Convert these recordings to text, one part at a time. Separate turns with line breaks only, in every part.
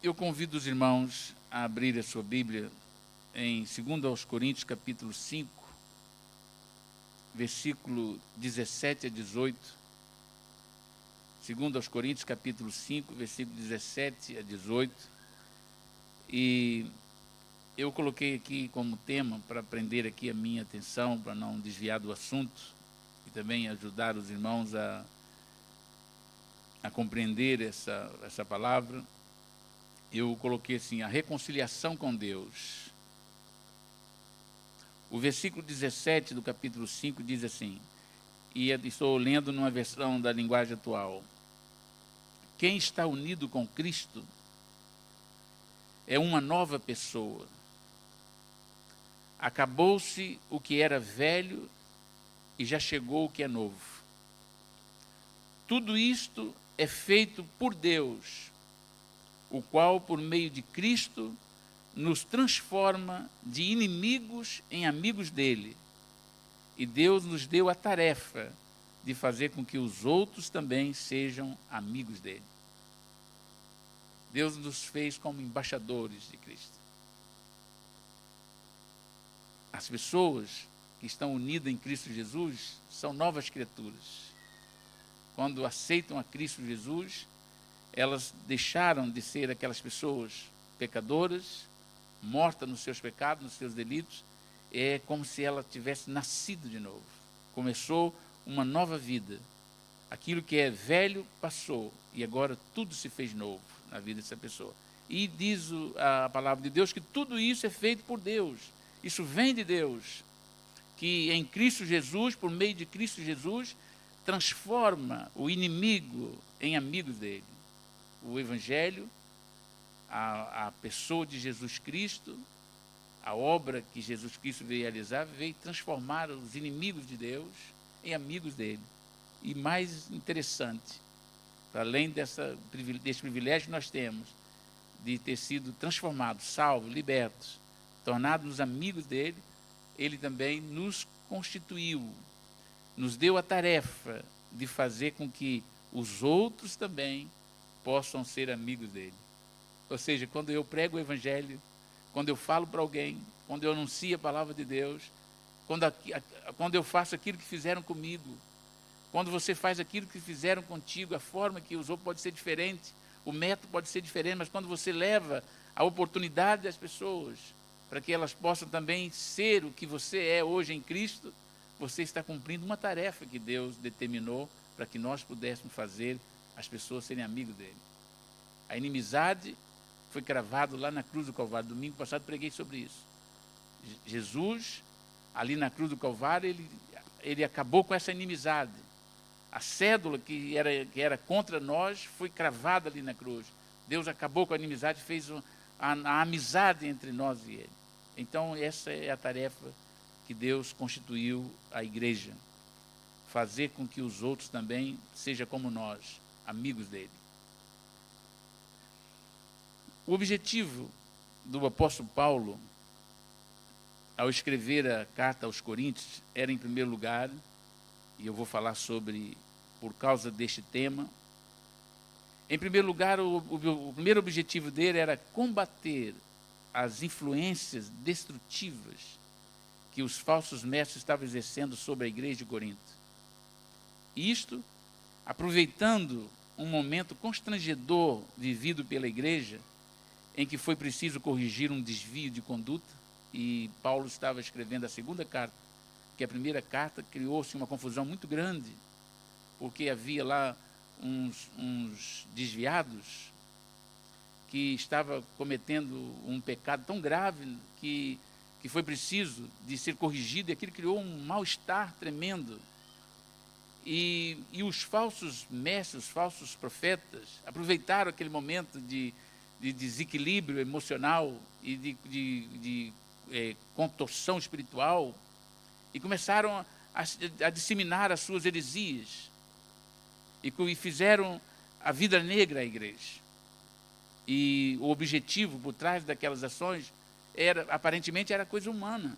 Eu convido os irmãos a abrir a sua Bíblia em 2 Coríntios, capítulo 5, versículo 17 a 18. 2 Coríntios, capítulo 5, versículo 17 a 18. E eu coloquei aqui como tema, para prender aqui a minha atenção, para não desviar do assunto, e também ajudar os irmãos a compreender essa palavra. Eu coloquei assim, a reconciliação com Deus. O versículo 17 do capítulo 5 diz assim, e estou lendo numa versão da linguagem atual: quem está unido com Cristo é uma nova pessoa. Acabou-se o que era velho e já chegou o que é novo. Tudo isto é feito por Deus, o qual, por meio de Cristo, nos transforma de inimigos em amigos dele. E Deus nos deu a tarefa de fazer com que os outros também sejam amigos dele. Deus nos fez como embaixadores de Cristo. As pessoas que estão unidas em Cristo Jesus são novas criaturas. Quando aceitam a Cristo Jesus, elas deixaram de ser aquelas pessoas pecadoras, mortas nos seus pecados, nos seus delitos. É como se ela tivesse nascido de novo. Começou uma nova vida. Aquilo que é velho passou e agora tudo se fez novo na vida dessa pessoa. E diz a palavra de Deus que tudo isso é feito por Deus. Isso vem de Deus, que em Cristo Jesus, por meio de Cristo Jesus, transforma o inimigo em amigos dele. O Evangelho, a pessoa de Jesus Cristo, a obra que Jesus Cristo veio realizar, veio transformar os inimigos de Deus em amigos dele. E mais interessante, além desse privilégio que nós temos, de ter sido transformados, salvos, libertos, tornados amigos dele, ele também nos constituiu, nos deu a tarefa de fazer com que os outros também possam ser amigos dele. Ou seja, quando eu prego o Evangelho, quando eu falo para alguém, quando eu anuncio a palavra de Deus, quando eu faço aquilo que fizeram comigo, quando você faz aquilo que fizeram contigo, a forma que usou pode ser diferente, o método pode ser diferente, mas quando você leva a oportunidade das pessoas para que elas possam também ser o que você é hoje em Cristo, você está cumprindo uma tarefa que Deus determinou para que nós pudéssemos fazer as pessoas serem amigos dele. A inimizade foi cravado lá na cruz do Calvário. Domingo passado preguei sobre isso. Jesus, ali na cruz do Calvário, ele acabou com essa inimizade. A cédula que era contra nós foi cravada ali na cruz. Deus acabou com a inimizade, fez a amizade entre nós e ele. Então essa é a tarefa que Deus constituiu a igreja. Fazer com que os outros também sejam como nós, amigos dele. O objetivo do apóstolo Paulo, ao escrever a carta aos Coríntios, era em primeiro lugar, e eu vou falar sobre, por causa deste tema, em primeiro lugar, o primeiro objetivo dele era combater as influências destrutivas que os falsos mestres estavam exercendo sobre a igreja de Corinto. Isto, aproveitando um momento constrangedor vivido pela igreja, em que foi preciso corrigir um desvio de conduta, e Paulo estava escrevendo a segunda carta, que a primeira carta criou-se uma confusão muito grande, porque havia lá uns desviados que estavam cometendo um pecado tão grave que foi preciso de ser corrigido, e aquilo criou um mal-estar tremendo. E os falsos mestres, os falsos profetas, aproveitaram aquele momento de desequilíbrio emocional e de contorção espiritual e começaram a disseminar as suas heresias e fizeram a vida negra à igreja. E o objetivo por trás daquelas ações aparentemente era coisa humana,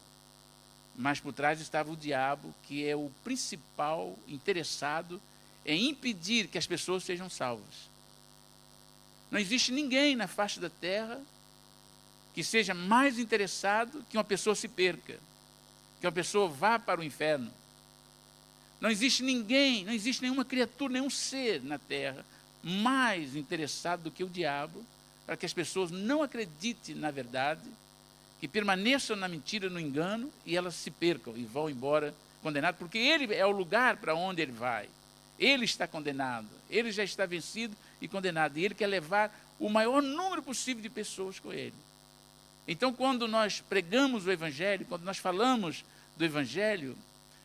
mas por trás estava o diabo, que é o principal interessado em impedir que as pessoas sejam salvas. Não existe ninguém na face da terra que seja mais interessado que uma pessoa se perca, que uma pessoa vá para o inferno. Não existe ninguém, não existe nenhuma criatura, nenhum ser na terra mais interessado do que o diabo para que as pessoas não acreditem na verdade, que permaneçam na mentira, no engano, e elas se percam e vão embora condenadas, porque ele é o lugar para onde ele vai. Ele está condenado, ele já está vencido e condenado, e ele quer levar o maior número possível de pessoas com ele. Então, quando nós pregamos o Evangelho, quando nós falamos do Evangelho,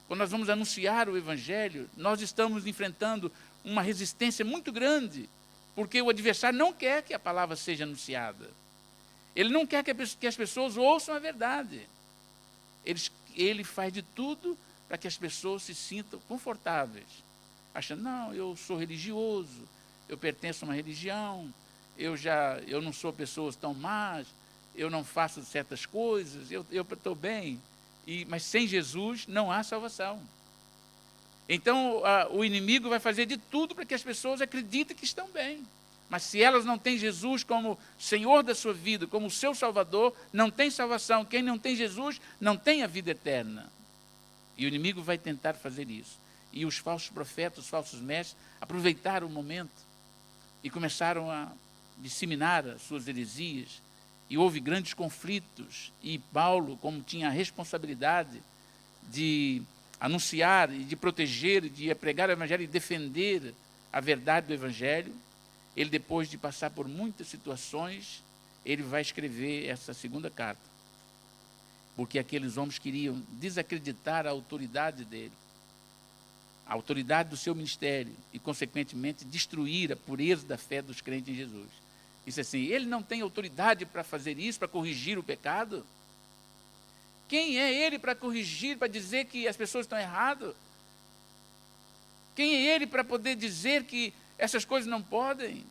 quando nós vamos anunciar o Evangelho, nós estamos enfrentando uma resistência muito grande, porque o adversário não quer que a palavra seja anunciada. Ele não quer que as pessoas ouçam a verdade. Ele faz de tudo para que as pessoas se sintam confortáveis, achando, não, eu sou religioso, eu pertenço a uma religião, eu não sou pessoas tão más, eu não faço certas coisas, eu estou bem. Mas sem Jesus não há salvação. Então, o inimigo vai fazer de tudo para que as pessoas acreditem que estão bem. Mas se elas não têm Jesus como Senhor da sua vida, como seu Salvador, não tem salvação. Quem não tem Jesus não tem a vida eterna. E o inimigo vai tentar fazer isso. E os falsos profetas, os falsos mestres, aproveitaram o momento e começaram a disseminar as suas heresias. E houve grandes conflitos. E Paulo, como tinha a responsabilidade de anunciar e de proteger, de pregar o Evangelho e defender a verdade do Evangelho, ele, depois de passar por muitas situações, ele vai escrever essa segunda carta. Porque aqueles homens queriam desacreditar a autoridade dele, a autoridade do seu ministério e, consequentemente, destruir a pureza da fé dos crentes em Jesus. Disse assim, ele não tem autoridade para fazer isso, para corrigir o pecado? Quem é ele para corrigir, para dizer que as pessoas estão erradas? Quem é ele para poder dizer que essas coisas não podem?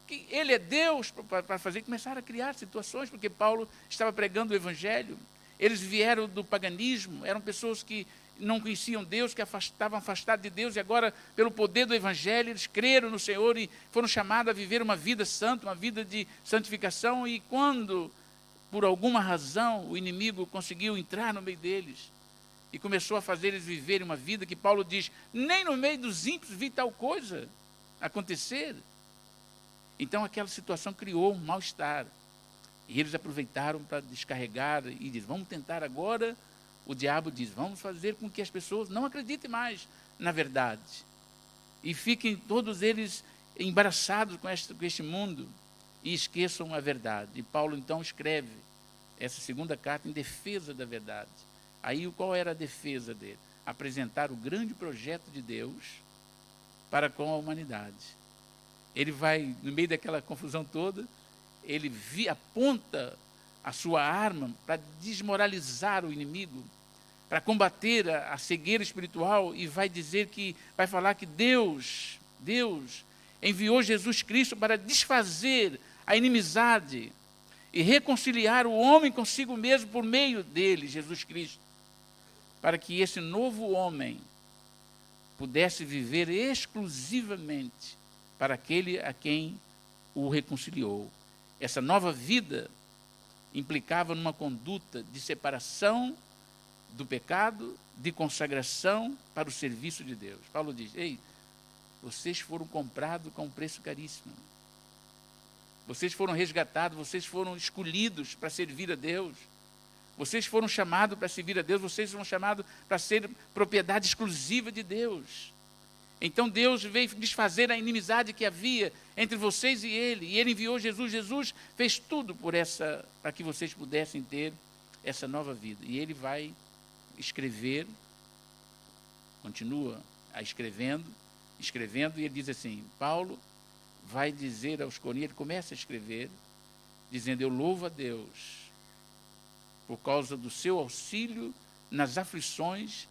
Que ele é Deus para fazer? Começaram a criar situações, porque Paulo estava pregando o Evangelho. Eles vieram do paganismo, eram pessoas que não conheciam Deus, que estavam afastados de Deus, e agora, pelo poder do Evangelho, eles creram no Senhor e foram chamados a viver uma vida santa, uma vida de santificação. E quando, por alguma razão, o inimigo conseguiu entrar no meio deles e começou a fazer eles viverem uma vida que Paulo diz, nem no meio dos ímpios vi tal coisa acontecer. Então aquela situação criou um mal-estar. E eles aproveitaram para descarregar e diz, vamos tentar agora. O diabo diz, vamos fazer com que as pessoas não acreditem mais na verdade. E fiquem todos eles embaraçados com este mundo e esqueçam a verdade. E Paulo então escreve essa segunda carta em defesa da verdade. Aí qual era a defesa dele? Apresentar o grande projeto de Deus para com a humanidade. Ele vai, no meio daquela confusão toda, ele aponta a sua arma para desmoralizar o inimigo, para combater a cegueira espiritual, e vai falar que Deus enviou Jesus Cristo para desfazer a inimizade e reconciliar o homem consigo mesmo por meio dele, Jesus Cristo, para que esse novo homem pudesse viver exclusivamente para aquele a quem o reconciliou. Essa nova vida implicava numa conduta de separação do pecado, de consagração para o serviço de Deus. Paulo diz, ei, vocês foram comprados com um preço caríssimo. Vocês foram resgatados, vocês foram escolhidos para servir a Deus. Vocês foram chamados para servir a Deus, vocês foram chamados para ser propriedade exclusiva de Deus. Então Deus veio desfazer a inimizade que havia entre vocês e ele enviou Jesus. Jesus fez tudo para que vocês pudessem ter essa nova vida. E ele vai escrever, continua escrevendo, e ele diz assim, Paulo vai dizer aos Coríntios, ele começa a escrever, dizendo, eu louvo a Deus por causa do seu auxílio nas aflições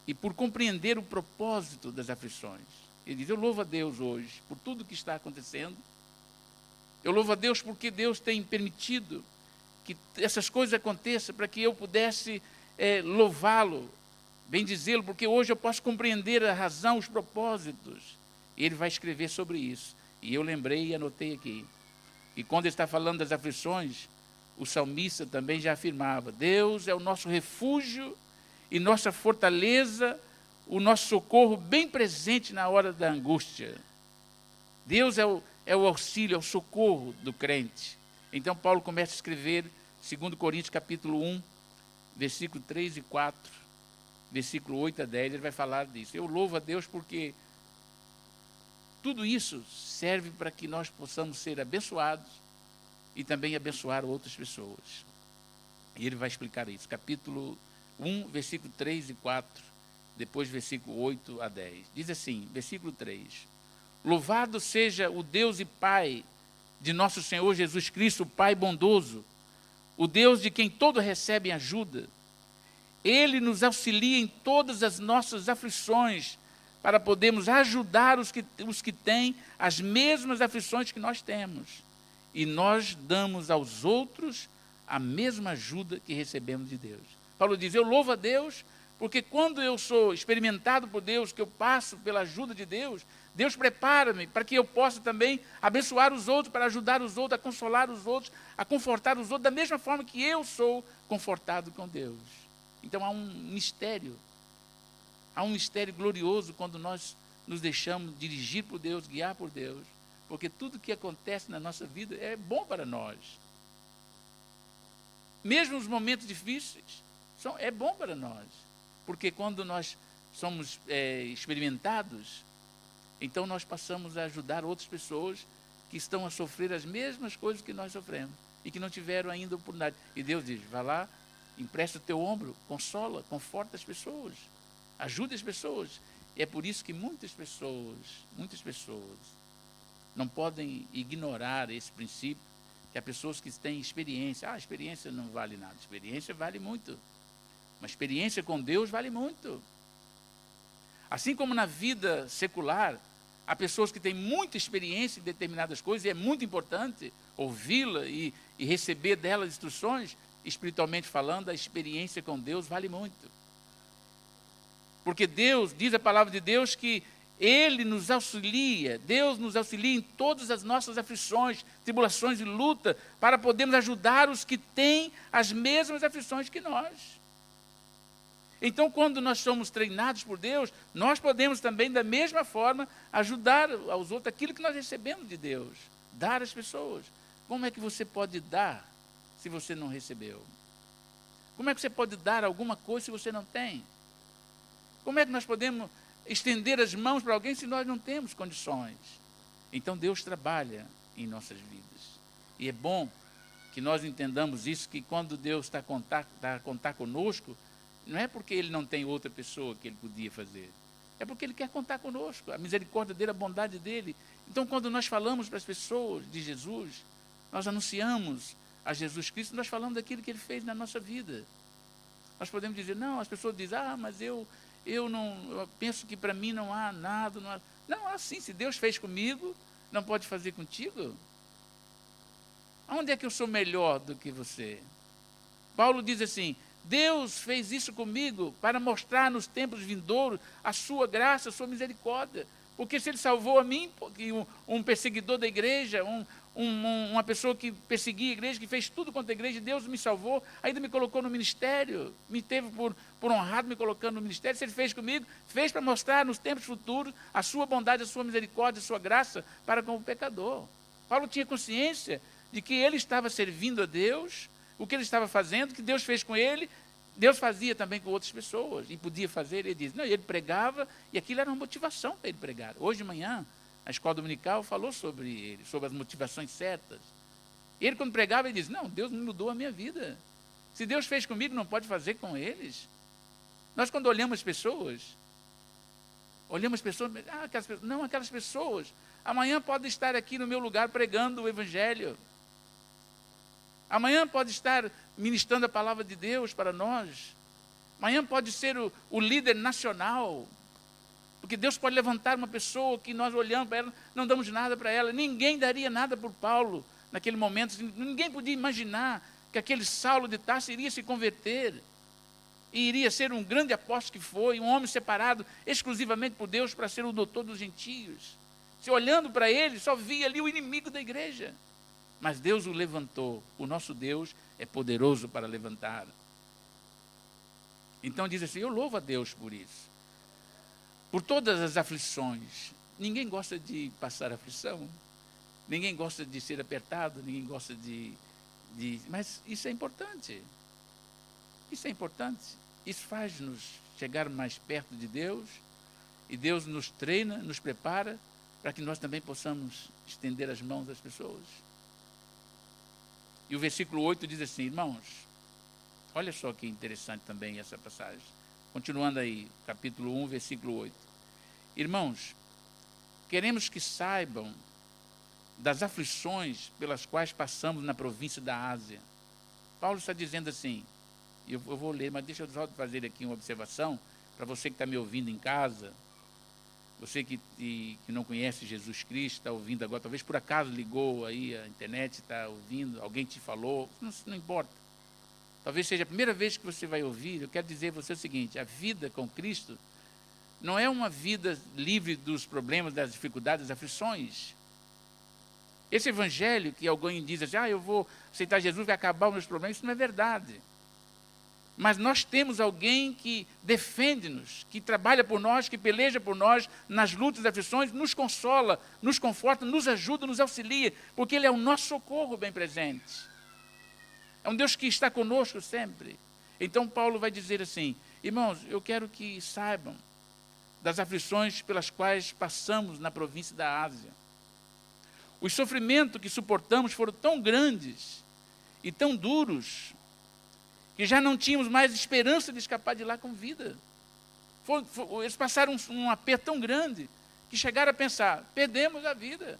e por compreender o propósito das aflições. Ele diz, eu louvo a Deus hoje por tudo que está acontecendo. Eu louvo a Deus porque Deus tem permitido que essas coisas aconteçam para que eu pudesse louvá-lo, bendizê-lo, porque hoje eu posso compreender a razão, os propósitos. E ele vai escrever sobre isso. E eu lembrei e anotei aqui. E quando ele está falando das aflições, o salmista também já afirmava: Deus é o nosso refúgio e nossa fortaleza, o nosso socorro bem presente na hora da angústia. Deus é o auxílio, é o socorro do crente. Então Paulo começa a escrever, 2 Coríntios capítulo 1, versículo 3 e 4, versículo 8 a 10, ele vai falar disso. Eu louvo a Deus porque tudo isso serve para que nós possamos ser abençoados e também abençoar outras pessoas. E ele vai explicar isso. Capítulo 1, versículo 3 e 4, depois versículo 8 a 10. Diz assim, versículo 3. Louvado seja o Deus e Pai de nosso Senhor Jesus Cristo, o Pai bondoso, o Deus de quem todo recebe ajuda. Ele nos auxilia em todas as nossas aflições, para podermos ajudar os que têm as mesmas aflições que nós temos. E nós damos aos outros a mesma ajuda que recebemos de Deus. Paulo diz, eu louvo a Deus, porque quando eu sou experimentado por Deus, que eu passo pela ajuda de Deus, Deus prepara-me para que eu possa também abençoar os outros, para ajudar os outros, a consolar os outros, a confortar os outros, da mesma forma que eu sou confortado com Deus. Então há um mistério glorioso quando nós nos deixamos dirigir por Deus, guiar por Deus, porque tudo que acontece na nossa vida é bom para nós. Mesmo os momentos difíceis, é bom para nós, porque quando nós somos experimentados, então nós passamos a ajudar outras pessoas que estão a sofrer as mesmas coisas que nós sofremos e que não tiveram ainda oportunidade. E Deus diz, vai lá, empresta o teu ombro, consola, conforta as pessoas, ajude as pessoas. E é por isso que muitas pessoas não podem ignorar esse princípio, que há pessoas que têm experiência. A experiência não vale nada, experiência vale muito. Uma experiência com Deus vale muito. Assim como na vida secular, há pessoas que têm muita experiência em determinadas coisas, e é muito importante ouvi-la e receber dela instruções, espiritualmente falando, a experiência com Deus vale muito. Porque Deus, diz a palavra de Deus, que Ele nos auxilia, Deus nos auxilia em todas as nossas aflições, tribulações e luta, para podermos ajudar os que têm as mesmas aflições que nós. Então, quando nós somos treinados por Deus, nós podemos também, da mesma forma, ajudar aos outros aquilo que nós recebemos de Deus, dar às pessoas. Como é que você pode dar se você não recebeu? Como é que você pode dar alguma coisa se você não tem? Como é que nós podemos estender as mãos para alguém se nós não temos condições? Então, Deus trabalha em nossas vidas. E é bom que nós entendamos isso, que quando Deus está a contar conosco, não é porque Ele não tem outra pessoa que Ele podia fazer. É porque Ele quer contar conosco, a misericórdia dEle, a bondade dEle. Então, quando nós falamos para as pessoas de Jesus, nós anunciamos a Jesus Cristo, nós falamos daquilo que Ele fez na nossa vida. Nós podemos dizer, não, as pessoas dizem, mas eu penso que para mim não há nada. Não, assim, se Deus fez comigo, não pode fazer contigo? Aonde é que eu sou melhor do que você? Paulo diz assim, Deus fez isso comigo para mostrar nos tempos vindouros a sua graça, a sua misericórdia. Porque se Ele salvou a mim, um perseguidor da igreja, uma pessoa que perseguia a igreja, que fez tudo contra a igreja, Deus me salvou, ainda me colocou no ministério, me teve por honrado me colocando no ministério. Se Ele fez comigo, fez para mostrar nos tempos futuros a sua bondade, a sua misericórdia, a sua graça para com o pecador. Paulo tinha consciência de que ele estava servindo a Deus, o que ele estava fazendo, que Deus fez com ele, Deus fazia também com outras pessoas, e podia fazer. Ele diz, não, ele pregava, e aquilo era uma motivação para ele pregar. Hoje de manhã, a escola dominical falou sobre ele, sobre as motivações certas. Ele, quando pregava, ele diz, não, Deus mudou a minha vida. Se Deus fez comigo, não pode fazer com eles. Nós, quando olhamos pessoas, aquelas pessoas, amanhã podem estar aqui no meu lugar pregando o Evangelho. Amanhã pode estar ministrando a palavra de Deus para nós. Amanhã pode ser o líder nacional. Porque Deus pode levantar uma pessoa que nós olhamos para ela, não damos nada para ela. Ninguém daria nada por Paulo naquele momento. Ninguém podia imaginar que aquele Saulo de Tarso iria se converter. E iria ser um grande apóstolo que foi, um homem separado exclusivamente por Deus para ser o doutor dos gentios. Se olhando para ele, só via ali o inimigo da igreja. Mas Deus o levantou. O nosso Deus é poderoso para levantar. Então diz assim, eu louvo a Deus por isso. Por todas as aflições. Ninguém gosta de passar aflição. Ninguém gosta de ser apertado. Ninguém gosta de... Mas isso é importante. Isso é importante. Isso faz-nos chegar mais perto de Deus. E Deus nos treina, nos prepara, para que nós também possamos estender as mãos às pessoas. E o versículo 8 diz assim, irmãos, olha só que interessante também essa passagem. Continuando aí, capítulo 1, versículo 8. Irmãos, queremos que saibam das aflições pelas quais passamos na província da Ásia. Paulo está dizendo assim, eu vou ler, mas deixa eu só fazer aqui uma observação, para você que está me ouvindo em casa, você que não conhece Jesus Cristo, está ouvindo agora, talvez por acaso ligou aí a internet, está ouvindo, alguém te falou, não importa. Talvez seja a primeira vez que você vai ouvir, eu quero dizer a você o seguinte, a vida com Cristo não é uma vida livre dos problemas, das dificuldades, das aflições. Esse evangelho que alguém diz assim, eu vou aceitar Jesus, vai acabar os meus problemas, isso não é verdade. Mas nós temos alguém que defende-nos, que trabalha por nós, que peleja por nós nas lutas e aflições, nos consola, nos conforta, nos ajuda, nos auxilia, porque Ele é o nosso socorro bem presente. É um Deus que está conosco sempre. Então Paulo vai dizer assim, irmãos, eu quero que saibam das aflições pelas quais passamos na província da Ásia. Os sofrimentos que suportamos foram tão grandes e tão duros, que já não tínhamos mais esperança de escapar de lá com vida. Eles passaram um aperto tão grande, que chegaram a pensar, perdemos a vida.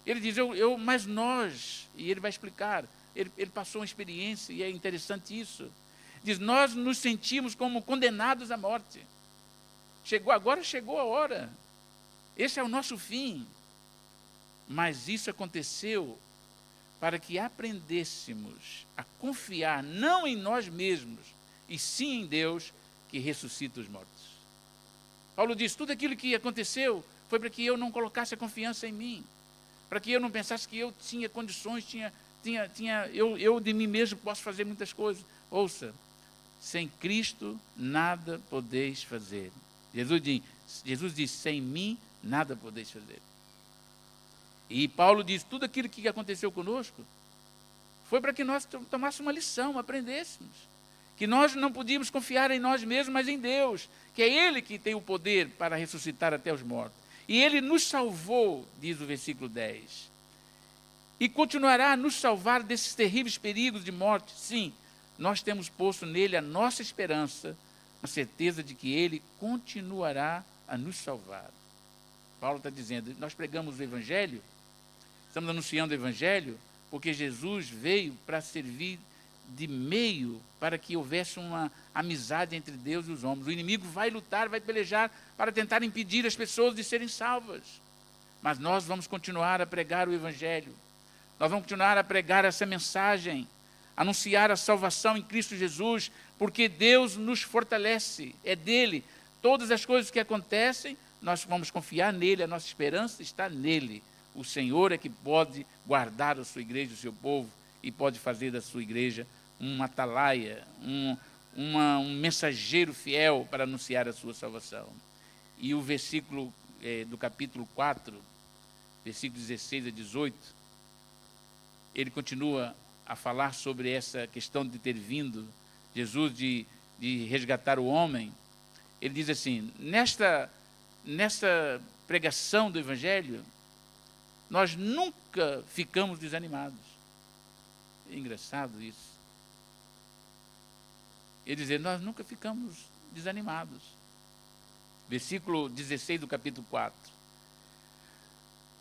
Ele diz, mas nós, e ele vai explicar, ele passou uma experiência, e é interessante isso. Diz, nós nos sentimos como condenados à morte. Agora chegou a hora. Esse é o nosso fim. Mas isso aconteceu para que aprendêssemos a confiar não em nós mesmos, e sim em Deus que ressuscita os mortos. Paulo diz, tudo aquilo que aconteceu foi para que eu não colocasse a confiança em mim, para que eu não pensasse que eu tinha condições, eu de mim mesmo posso fazer muitas coisas. Ouça, sem Cristo nada podeis fazer. Jesus diz, sem mim nada podeis fazer. E Paulo diz, tudo aquilo que aconteceu conosco foi para que nós tomássemos uma lição, aprendêssemos. Que nós não podíamos confiar em nós mesmos, mas em Deus, que é Ele que tem o poder para ressuscitar até os mortos. E Ele nos salvou, diz o versículo 10. E continuará a nos salvar desses terríveis perigos de morte. Sim, nós temos posto nele a nossa esperança, a certeza de que Ele continuará a nos salvar. Paulo está dizendo, nós pregamos o Evangelho, estamos anunciando o Evangelho, porque Jesus veio para servir de meio para que houvesse uma amizade entre Deus e os homens. O inimigo vai lutar, vai pelejar para tentar impedir as pessoas de serem salvas. Mas nós vamos continuar a pregar o Evangelho. Nós vamos continuar a pregar essa mensagem, anunciar a salvação em Cristo Jesus, porque Deus nos fortalece, é dele. Todas as coisas que acontecem, nós vamos confiar nele, a nossa esperança está nele. O Senhor é que pode guardar a sua igreja, o seu povo, e pode fazer da sua igreja uma atalaia, um mensageiro fiel para anunciar a sua salvação. E o versículo do capítulo 4, versículos 16 a 18, ele continua a falar sobre essa questão de ter vindo Jesus, de resgatar o homem. Ele diz assim, nesta pregação do Evangelho, nós nunca ficamos desanimados. É engraçado isso. Ele diz, nós nunca ficamos desanimados. Versículo 16 do capítulo 4.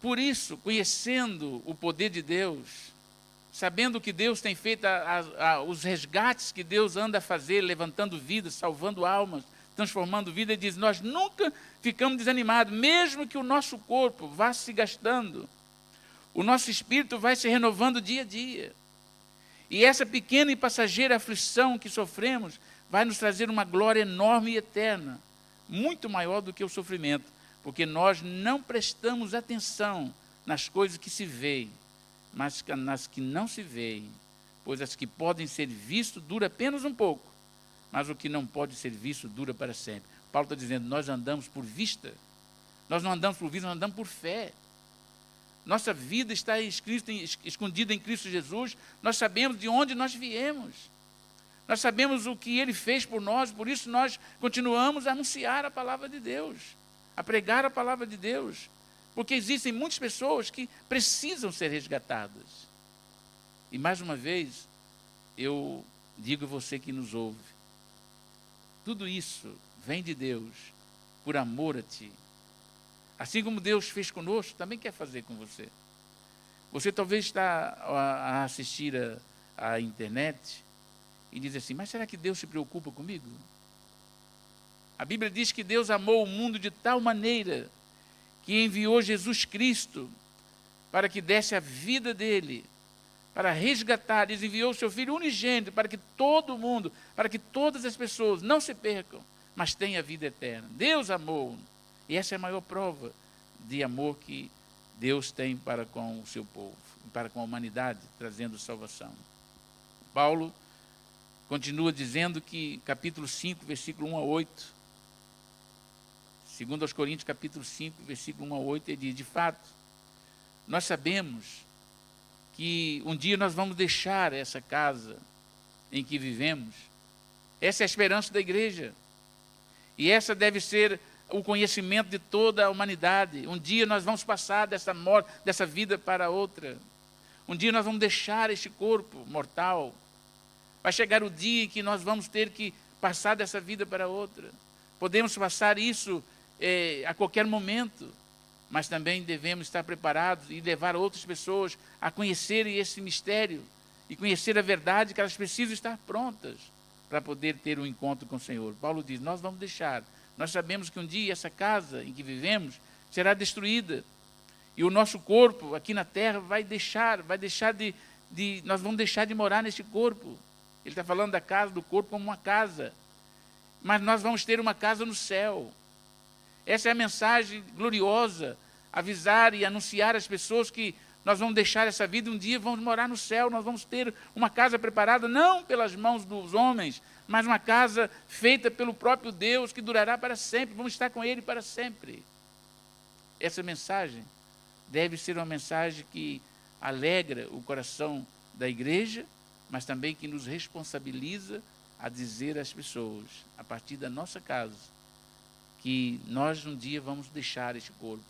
Por isso, conhecendo o poder de Deus, sabendo que Deus tem feito os resgates que Deus anda a fazer, levantando vidas, salvando almas, transformando vida, ele diz, nós nunca ficamos desanimados, mesmo que o nosso corpo vá se gastando, o nosso espírito vai se renovando dia a dia. E essa pequena e passageira aflição que sofremos vai nos trazer uma glória enorme e eterna, muito maior do que o sofrimento, porque nós não prestamos atenção nas coisas que se veem, mas nas que não se veem, pois as que podem ser vistas dura apenas um pouco, mas o que não pode ser visto dura para sempre. Paulo está dizendo, nós andamos por vista, nós não andamos por vista, nós andamos por fé. Nossa vida está escondida em Cristo Jesus, nós sabemos de onde nós viemos, nós sabemos o que Ele fez por nós, por isso nós continuamos a anunciar a palavra de Deus, a pregar a palavra de Deus, porque existem muitas pessoas que precisam ser resgatadas. E mais uma vez, eu digo a você que nos ouve, tudo isso vem de Deus, por amor a ti. Assim como Deus fez conosco, também quer fazer com você. Você talvez está a assistir a internet e diz assim, mas será que Deus se preocupa comigo? A Bíblia diz que Deus amou o mundo de tal maneira que enviou Jesus Cristo para que desse a vida dele, para resgatar, Ele enviou o seu Filho unigênito para que todo mundo, para que todas as pessoas não se percam, mas tenham a vida eterna. Deus amou, e essa é a maior prova de amor que Deus tem para com o seu povo, para com a humanidade, trazendo salvação. Paulo continua dizendo que, capítulo 5, versículo 1 a 8, segundo aos Coríntios, capítulo 5, versículo 1 a 8, ele diz, de fato, nós sabemos que um dia nós vamos deixar essa casa em que vivemos. Essa é a esperança da igreja. E essa deve ser o conhecimento de toda a humanidade. Um dia nós vamos passar dessa morte, dessa vida para outra. Um dia nós vamos deixar este corpo mortal. Vai chegar o dia em que nós vamos ter que passar dessa vida para outra. Podemos passar isso a qualquer momento, mas também devemos estar preparados e levar outras pessoas a conhecerem esse mistério e conhecer a verdade, que elas precisam estar prontas para poder ter um encontro com o Senhor. Paulo diz, nós vamos deixar, nós sabemos que um dia essa casa em que vivemos será destruída, e o nosso corpo aqui na terra nós vamos deixar de morar nesse corpo. Ele está falando da casa, do corpo como uma casa, mas nós vamos ter uma casa no céu. Essa é a mensagem gloriosa, avisar e anunciar às pessoas que nós vamos deixar essa vida, um dia vamos morar no céu, nós vamos ter uma casa preparada, não pelas mãos dos homens, mas uma casa feita pelo próprio Deus, que durará para sempre, vamos estar com Ele para sempre. Essa mensagem deve ser uma mensagem que alegra o coração da igreja, mas também que nos responsabiliza a dizer às pessoas, a partir da nossa casa, que nós um dia vamos deixar este corpo,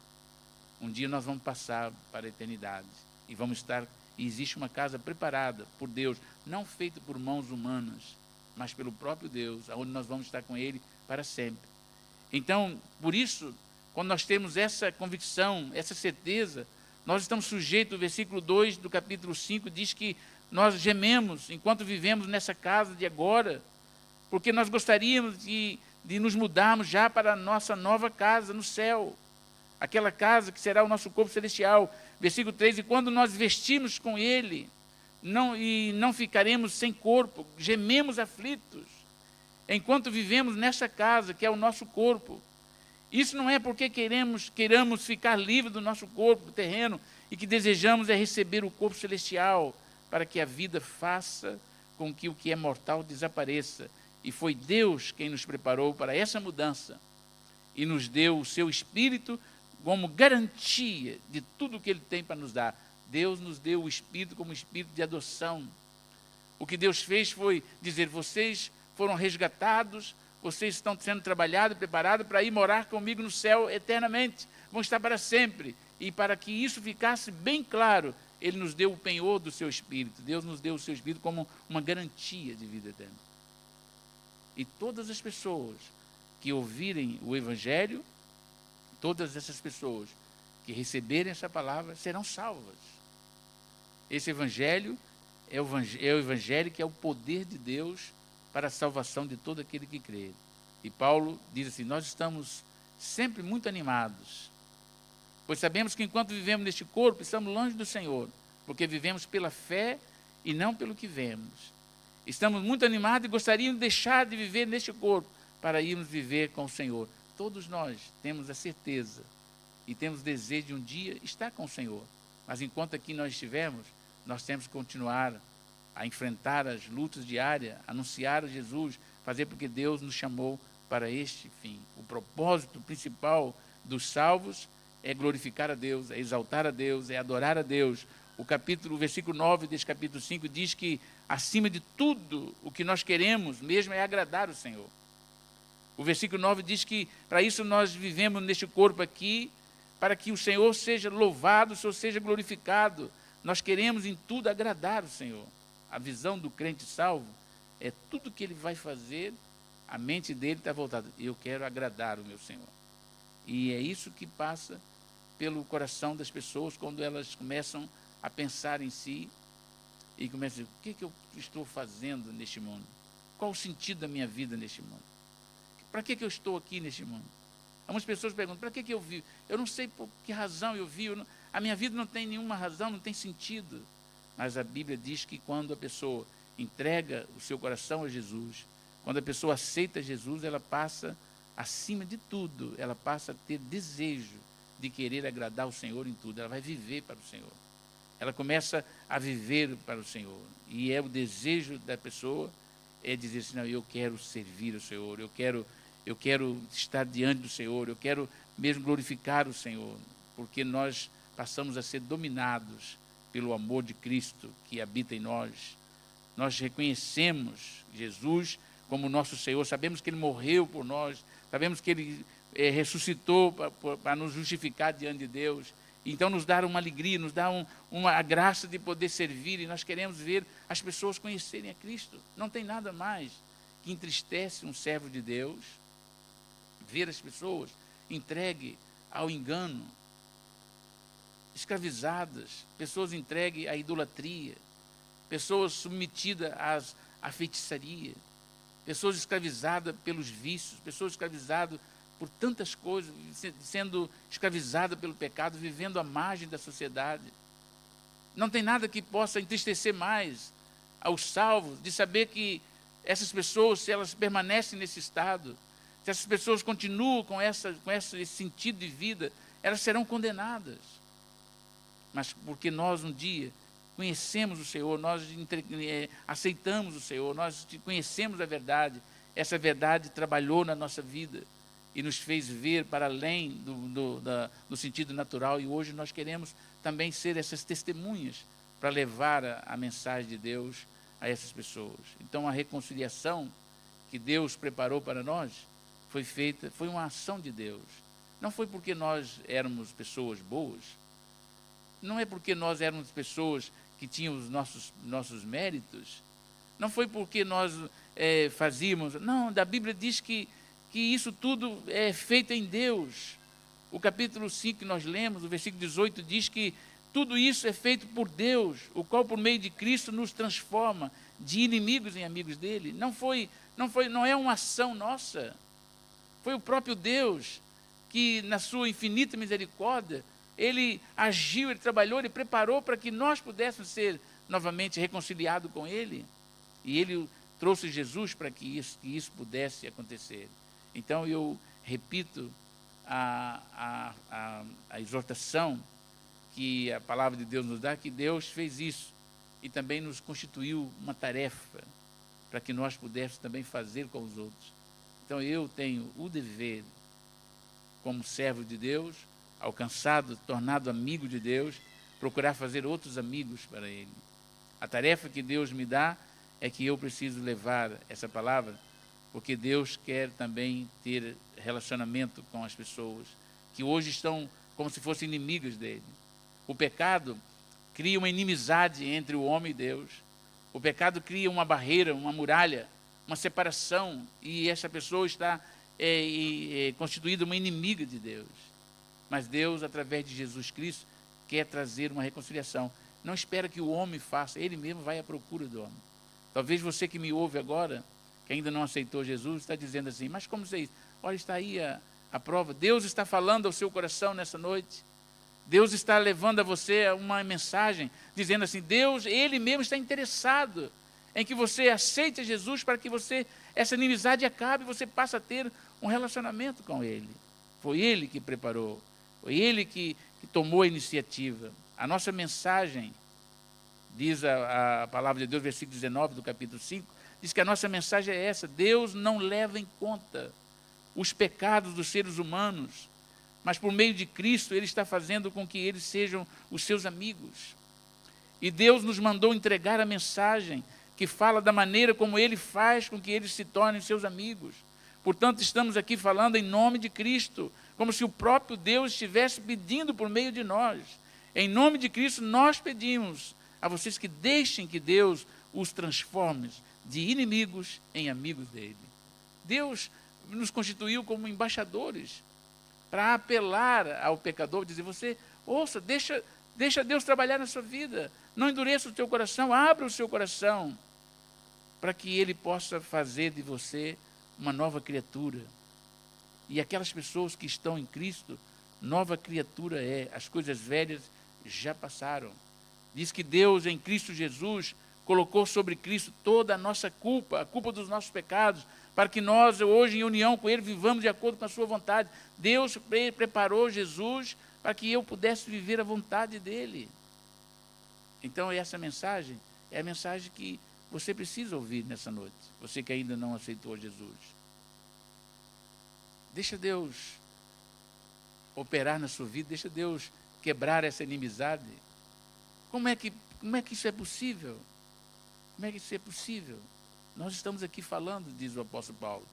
um dia nós vamos passar para a eternidade, e existe uma casa preparada por Deus, não feita por mãos humanas, mas pelo próprio Deus, onde nós vamos estar com Ele para sempre. Então, por isso, quando nós temos essa convicção, essa certeza, nós estamos sujeitos, o versículo 2 do capítulo 5 diz que nós gememos enquanto vivemos nessa casa de agora, porque nós gostaríamos de nos mudarmos já para a nossa nova casa no céu, aquela casa que será o nosso corpo celestial. Versículo 3, e quando nós vestimos com Ele, não ficaremos sem corpo, gememos aflitos, enquanto vivemos nessa casa, que é o nosso corpo. Isso não é porque queiramos ficar livres do nosso corpo terreno, e que desejamos receber o corpo celestial, para que a vida faça com que o que é mortal desapareça. E foi Deus quem nos preparou para essa mudança, e nos deu o seu Espírito como garantia de tudo o que Ele tem para nos dar. Deus nos deu o Espírito como Espírito de adoção. O que Deus fez foi dizer, vocês foram resgatados, vocês estão sendo trabalhados, preparados para ir morar comigo no céu eternamente, vão estar para sempre. E para que isso ficasse bem claro, Ele nos deu o penhor do seu Espírito. Deus nos deu o seu Espírito como uma garantia de vida eterna. E todas as pessoas que ouvirem o Evangelho, todas essas pessoas que receberem essa palavra, serão salvas. Esse Evangelho é o Evangelho que é o poder de Deus para a salvação de todo aquele que crê. E Paulo diz assim, nós estamos sempre muito animados, pois sabemos que enquanto vivemos neste corpo, estamos longe do Senhor, porque vivemos pela fé e não pelo que vemos. Estamos muito animados e gostaríamos de deixar de viver neste corpo, para irmos viver com o Senhor. todos nós temos a certeza e temos desejo de um dia estar com o Senhor. Mas enquanto aqui nós estivermos, nós temos que continuar a enfrentar as lutas diárias, anunciar a Jesus, fazer porque Deus nos chamou para este fim. O propósito principal dos salvos é glorificar a Deus, é exaltar a Deus, é adorar a Deus. O versículo 9 desse capítulo 5 diz que, acima de tudo, o que nós queremos mesmo é agradar o Senhor. O versículo 9 diz que, para isso nós vivemos neste corpo aqui, para que o Senhor seja louvado, o Senhor seja glorificado. Nós queremos em tudo agradar o Senhor. A visão do crente salvo é tudo que ele vai fazer, a mente dele está voltada. Eu quero agradar o meu Senhor. E é isso que passa pelo coração das pessoas quando elas começam a pensar em si e começam a dizer, o que eu estou fazendo neste mundo? Qual o sentido da minha vida neste mundo? Para que eu estou aqui neste mundo? Algumas pessoas perguntam, para que eu vivo? Eu não sei por que razão eu vivo. A minha vida não tem nenhuma razão, não tem sentido. Mas a Bíblia diz que quando a pessoa entrega o seu coração a Jesus, quando a pessoa aceita Jesus, ela passa, acima de tudo, ela passa a ter desejo de querer agradar o Senhor em tudo. Ela vai viver para o Senhor. Ela começa a viver para o Senhor. E é o desejo da pessoa, é dizer assim, não, eu quero servir o Senhor, eu quero estar diante do Senhor, eu quero mesmo glorificar o Senhor, porque nós passamos a ser dominados pelo amor de Cristo que habita em nós. Nós reconhecemos Jesus como nosso Senhor, sabemos que Ele morreu por nós, sabemos que Ele ressuscitou para nos justificar diante de Deus. Então nos dá uma alegria, nos dá uma graça de poder servir, e nós queremos ver as pessoas conhecerem a Cristo. Não tem nada mais que entristece um servo de Deus, ver as pessoas entregue ao engano, escravizadas, pessoas entregues à idolatria, pessoas submetidas à feitiçaria, pessoas escravizadas pelos vícios, pessoas escravizadas por tantas coisas, sendo escravizada pelo pecado, vivendo à margem da sociedade. Não tem nada que possa entristecer mais aos salvos de saber que essas pessoas, se elas permanecem nesse estado, se essas pessoas continuam com esse sentido de vida, elas serão condenadas. Mas porque nós um dia conhecemos o Senhor, nós aceitamos o Senhor, nós conhecemos a verdade, essa verdade trabalhou na nossa vida e nos fez ver para além do sentido natural, e hoje nós queremos também ser essas testemunhas para levar a mensagem de Deus a essas pessoas. Então a reconciliação que Deus preparou para nós foi uma ação de Deus. Não foi porque nós éramos pessoas boas, não é porque nós éramos pessoas que tinham os nossos méritos, não foi porque nós fazíamos, não, da Bíblia diz que isso tudo é feito em Deus. O capítulo 5 que nós lemos, o versículo 18, diz que tudo isso é feito por Deus, o qual por meio de Cristo nos transforma de inimigos em amigos dele. Não é uma ação nossa, foi o próprio Deus que, na sua infinita misericórdia, Ele agiu, Ele trabalhou, Ele preparou para que nós pudéssemos ser novamente reconciliados com Ele. E Ele trouxe Jesus para que isso pudesse acontecer. Então eu repito a exortação que a palavra de Deus nos dá, que Deus fez isso e também nos constituiu uma tarefa para que nós pudéssemos também fazer com os outros. Então eu tenho o dever, como servo de Deus, alcançado, tornado amigo de Deus, procurar fazer outros amigos para Ele. A tarefa que Deus me dá é que eu preciso levar essa palavra, porque Deus quer também ter relacionamento com as pessoas que hoje estão como se fossem inimigas dele. O pecado cria uma inimizade entre o homem e Deus. O pecado cria uma barreira, uma muralha, uma separação, e essa pessoa está constituída uma inimiga de Deus. Mas Deus, através de Jesus Cristo, quer trazer uma reconciliação. Não espera que o homem faça, Ele mesmo vai à procura do homem. Talvez você que me ouve agora, que ainda não aceitou Jesus, está dizendo assim, mas como isso? Olha, está aí a prova. Deus está falando ao seu coração nessa noite. Deus está levando a você uma mensagem, dizendo assim, Deus, Ele mesmo está interessado em que você aceite Jesus para que essa inimizade acabe e você passe a ter um relacionamento com Ele. Foi Ele que preparou, foi Ele que tomou a iniciativa. A nossa mensagem, diz a palavra de Deus, versículo 19 do capítulo 5, diz que a nossa mensagem é essa: Deus não leva em conta os pecados dos seres humanos, mas por meio de Cristo Ele está fazendo com que eles sejam os seus amigos. E Deus nos mandou entregar a mensagem que fala da maneira como Ele faz com que eles se tornem seus amigos. Portanto, estamos aqui falando em nome de Cristo, como se o próprio Deus estivesse pedindo por meio de nós. Em nome de Cristo, nós pedimos a vocês que deixem que Deus os transforme de inimigos em amigos dele. Deus nos constituiu como embaixadores para apelar ao pecador, dizer: você, ouça, deixa Deus trabalhar na sua vida, não endureça o teu coração, abra o seu coração, para que Ele possa fazer de você uma nova criatura. E aquelas pessoas que estão em Cristo, nova criatura é, as coisas velhas já passaram. Diz que Deus em Cristo Jesus colocou sobre Cristo toda a nossa culpa, a culpa dos nossos pecados, para que nós hoje em união com Ele vivamos de acordo com a sua vontade. Deus preparou Jesus para que eu pudesse viver a vontade dEle. Então essa mensagem é a mensagem que você precisa ouvir nessa noite, você que ainda não aceitou Jesus. Deixa Deus operar na sua vida, deixa Deus quebrar essa inimizade. Como é que isso é possível? Como é que isso é possível? Nós estamos aqui falando, diz o apóstolo Paulo,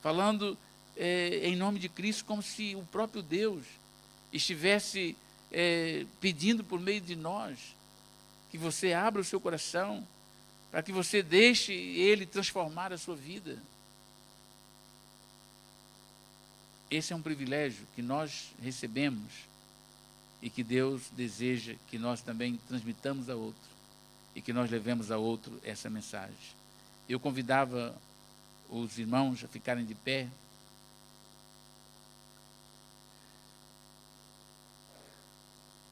falando em nome de Cristo, como se o próprio Deus estivesse pedindo por meio de nós que você abra o seu coração, para que você deixe Ele transformar a sua vida. Esse é um privilégio que nós recebemos e que Deus deseja que nós também transmitamos a outro e que nós levemos a outro essa mensagem. Eu convidava os irmãos a ficarem de pé.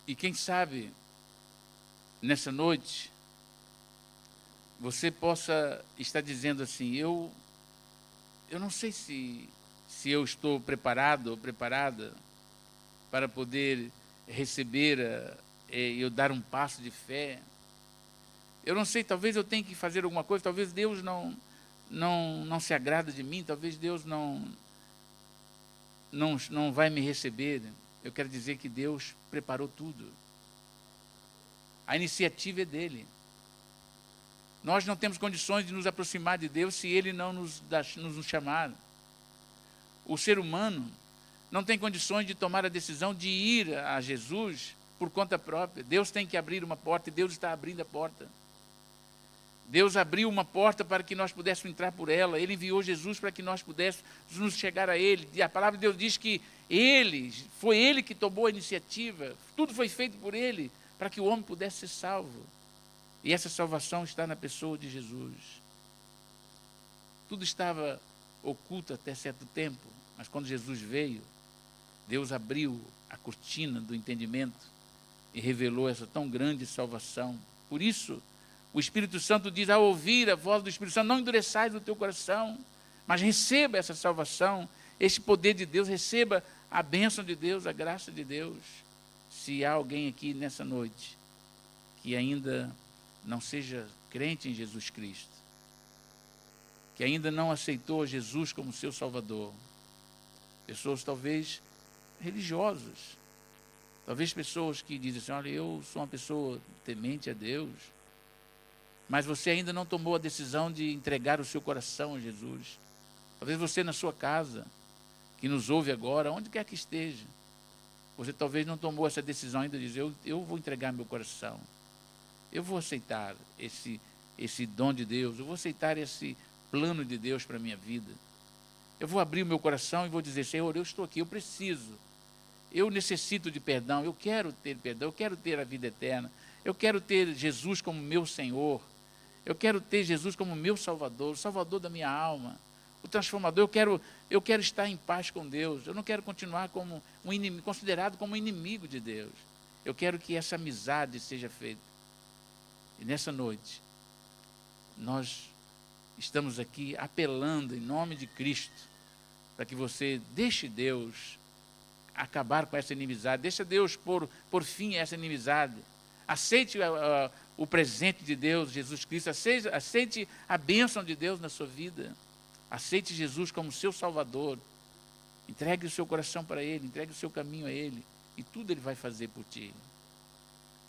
E quem sabe, nessa noite, você possa estar dizendo assim: eu não sei se eu estou preparado ou preparada para poder receber, eu dar um passo de fé. Eu não sei, talvez eu tenha que fazer alguma coisa, talvez Deus não se agrada de mim, talvez Deus não vai me receber. Eu quero dizer que Deus preparou tudo. A iniciativa é dele. Nós não temos condições de nos aproximar de Deus se Ele não nos chamar. O ser humano não tem condições de tomar a decisão de ir a Jesus por conta própria. Deus tem que abrir uma porta e Deus está abrindo a porta. Deus abriu uma porta para que nós pudéssemos entrar por ela. Ele enviou Jesus para que nós pudéssemos nos chegar a Ele. E a palavra de Deus diz que foi Ele que tomou a iniciativa. Tudo foi feito por Ele para que o homem pudesse ser salvo. E essa salvação está na pessoa de Jesus. Tudo estava oculto até certo tempo, mas quando Jesus veio, Deus abriu a cortina do entendimento e revelou essa tão grande salvação. Por isso, o Espírito Santo diz: ao ouvir a voz do Espírito Santo, não endureçais o teu coração, mas receba essa salvação, esse poder de Deus, receba a bênção de Deus, a graça de Deus. Se há alguém aqui nessa noite que ainda não seja crente em Jesus Cristo, que ainda não aceitou Jesus como seu Salvador, pessoas talvez religiosas, talvez pessoas que dizem assim: olha, eu sou uma pessoa temente a Deus, mas você ainda não tomou a decisão de entregar o seu coração a Jesus. Talvez você na sua casa, que nos ouve agora, onde quer que esteja, você talvez não tomou essa decisão ainda de dizer: eu vou entregar meu coração, eu vou aceitar esse dom de Deus, eu vou aceitar esse plano de Deus para a minha vida. Eu vou abrir o meu coração e vou dizer: Senhor, eu estou aqui, eu preciso, eu necessito de perdão, eu quero ter perdão, eu quero ter a vida eterna, eu quero ter Jesus como meu Senhor, eu quero ter Jesus como meu Salvador, o Salvador da minha alma, o transformador. Eu quero estar em paz com Deus, eu não quero continuar como um inimigo, considerado como um inimigo de Deus. Eu quero que essa amizade seja feita. E nessa noite, nós estamos aqui apelando em nome de Cristo para que você deixe Deus acabar com essa inimizade, deixe Deus por fim a essa inimizade. Aceite o presente de Deus, Jesus Cristo, aceite a bênção de Deus na sua vida. Aceite Jesus como seu Salvador. Entregue o seu coração para Ele, entregue o seu caminho a Ele, e tudo Ele vai fazer por ti.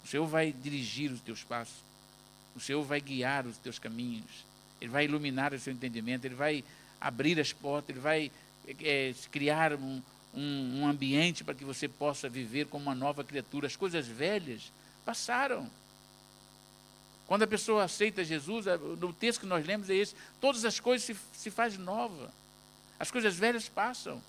O Senhor vai dirigir os teus passos, o Senhor vai guiar os teus caminhos, Ele vai iluminar o seu entendimento, Ele vai abrir as portas, Ele vai criar um ambiente para que você possa viver como uma nova criatura. As coisas velhas passaram. Quando a pessoa aceita Jesus, no texto que nós lemos é esse: todas as coisas se faz nova, as coisas velhas passam.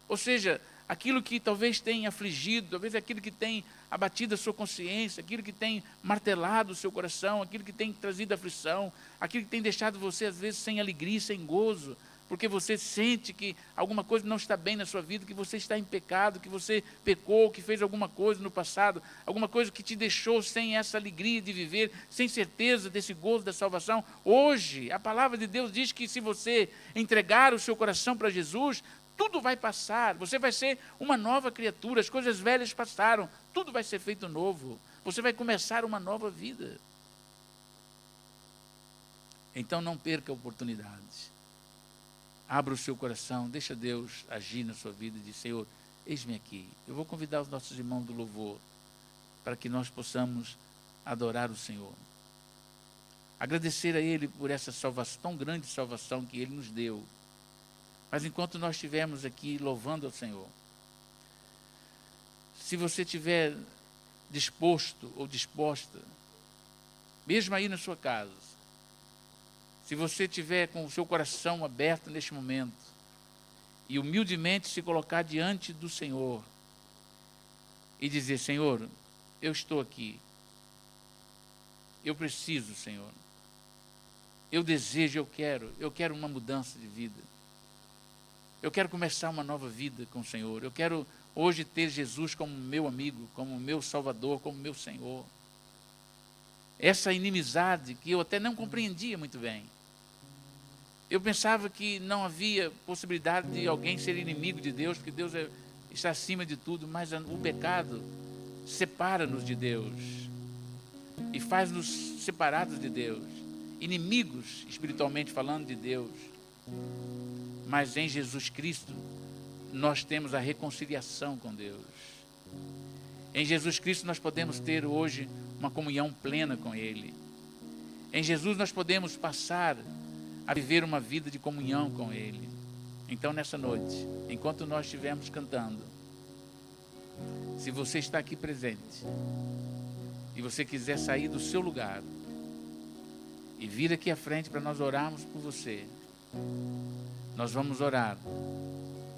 Ou seja, aquilo que talvez tenha afligido, talvez aquilo que tem abatido a sua consciência, aquilo que tem martelado o seu coração, aquilo que tem trazido aflição, aquilo que tem deixado você às vezes sem alegria, sem gozo, porque você sente que alguma coisa não está bem na sua vida, que você está em pecado, que você pecou, que fez alguma coisa no passado, alguma coisa que te deixou sem essa alegria de viver, sem certeza desse gozo da salvação. Hoje, a palavra de Deus diz que se você entregar o seu coração para Jesus, tudo vai passar, você vai ser uma nova criatura, as coisas velhas passaram, tudo vai ser feito novo, você vai começar uma nova vida. Então não perca a oportunidade. Abra o seu coração, deixa Deus agir na sua vida e diz: Senhor, eis-me aqui. Eu vou convidar os nossos irmãos do louvor para que nós possamos adorar o Senhor. Agradecer a Ele por essa salvação, tão grande salvação que Ele nos deu. Mas enquanto nós estivermos aqui louvando ao Senhor, se você estiver disposto ou disposta, mesmo aí na sua casa, se você estiver com o seu coração aberto neste momento e humildemente se colocar diante do Senhor e dizer: Senhor, eu estou aqui, eu preciso, Senhor, eu desejo, eu quero uma mudança de vida, eu quero começar uma nova vida com o Senhor, eu quero hoje ter Jesus como meu amigo, como meu Salvador, como meu Senhor. Essa inimizade que eu até não compreendia muito bem. Eu pensava que não havia possibilidade de alguém ser inimigo de Deus, porque Deus está acima de tudo, mas o pecado separa-nos de Deus e faz-nos separados de Deus, inimigos espiritualmente falando de Deus. Mas em Jesus Cristo nós temos a reconciliação com Deus. Em Jesus Cristo nós podemos ter hoje uma comunhão plena com Ele. Em Jesus nós podemos passar a viver uma vida de comunhão com Ele. Então nessa noite, enquanto nós estivermos cantando, se você está aqui presente e você quiser sair do seu lugar e vir aqui à frente para nós orarmos por você, nós vamos orar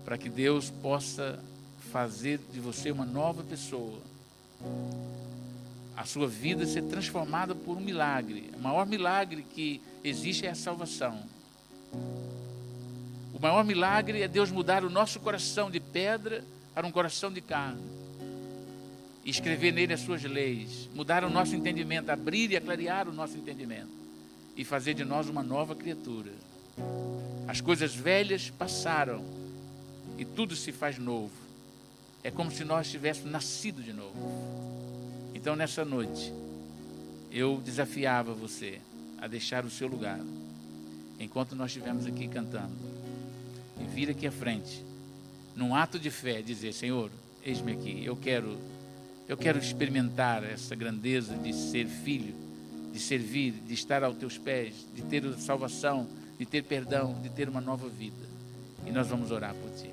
para que Deus possa fazer de você uma nova pessoa, a sua vida ser transformada por um milagre. O maior milagre que existe é a salvação. O maior milagre é Deus mudar o nosso coração de pedra para um coração de carne e escrever nele as suas leis, mudar o nosso entendimento, abrir e clarear o nosso entendimento e fazer de nós uma nova criatura. As coisas velhas passaram e tudo se faz novo. É como se nós tivéssemos nascido de novo. Então nessa noite eu desafiava você a deixar o seu lugar, enquanto nós estivermos aqui cantando, e vir aqui à frente, num ato de fé, dizer: Senhor, eis-me aqui, eu quero experimentar essa grandeza de ser filho, de servir, de estar aos teus pés, de ter salvação, de ter perdão, de ter uma nova vida. E nós vamos orar por ti.